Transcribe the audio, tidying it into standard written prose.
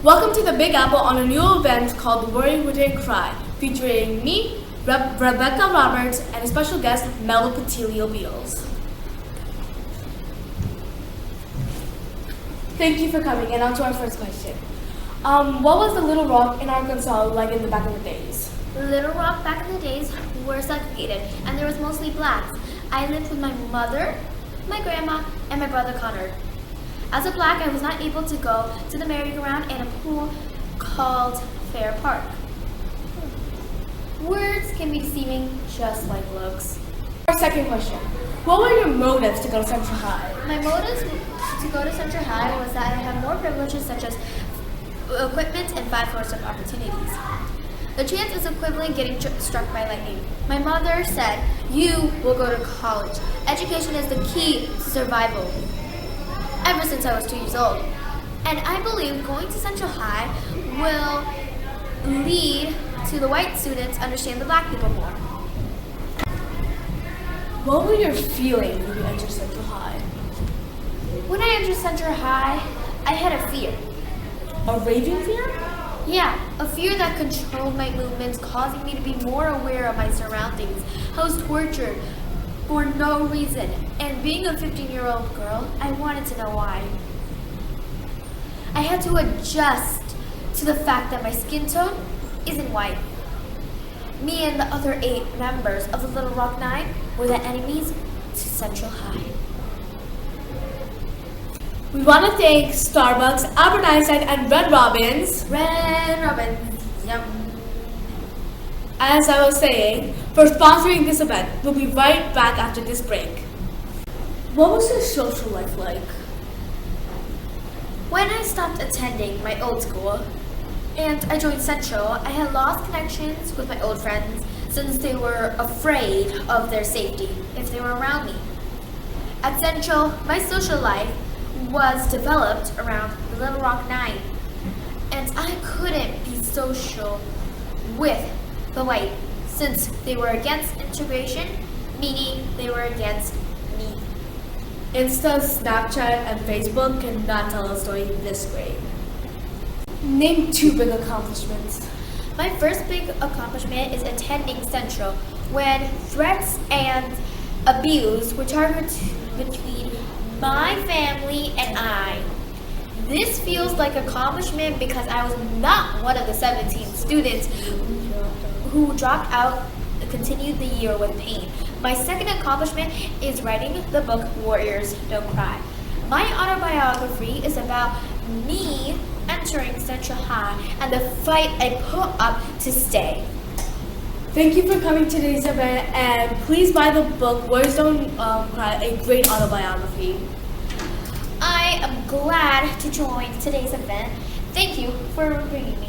Welcome to the Big Apple on a new event called Worry Wouldn't Cry, featuring me, Rebecca Roberts, and a special guest, Melba Patilio Beals. Thank you for coming, and on to our first question. What was the Little Rock in Arkansas like in the back in the days? Little Rock back in the days were segregated, and there was mostly blacks. I lived with my mother, my grandma, and my brother Connor. As a black, I was not able to go to the merry-go-round and a pool called Fair Park. Words can be deceiving just like looks. Our second question. What were your motives to go to Central High? My motives to go to Central High was that I have more privileges such as equipment and 5 floors of opportunities. The chance is equivalent getting struck by lightning. My mother said, "You will go to college. Education is the key to survival." Ever since I was 2 years old. And I believe going to Central High will lead to the white students understand the black people more. What were your feelings when you entered Central High? When I entered Central High, I had a fear. A raving fear? Yeah, a fear that controlled my movements, causing me to be more aware of my surroundings. I was tortured for no reason, and being a 15-year-old girl, I wanted to know why. I had to adjust to the fact that my skin tone isn't white. Me and the other 8 members of the Little Rock Nine were the enemies to Central High. We want to thank Starbucks, Albert Einstein, and Red Robins, Yum. as I was saying, for sponsoring this event. We'll be right back after this break. What was your social life like? When I stopped attending my old school and I joined Central, I had lost connections with my old friends since they were afraid of their safety if they were around me. At Central, my social life was developed around the Little Rock Nine, and I couldn't be social with the white since they were against integration, meaning they were against me. Insta, Snapchat, and Facebook cannot tell a story this great. Name 2 big accomplishments. My first big accomplishment is attending Central when threats and abuse were targeted between my family and I. This feels like accomplishment because I was not one of the 17 students who dropped out and continued the year with pain. My second accomplishment is writing the book Warriors Don't Cry. My autobiography is about me entering Central High and the fight I put up to stay. Thank you for coming to today's event, and please buy the book Words Don't Cry, a great autobiography. I am glad to join today's event. Thank you for bringing me.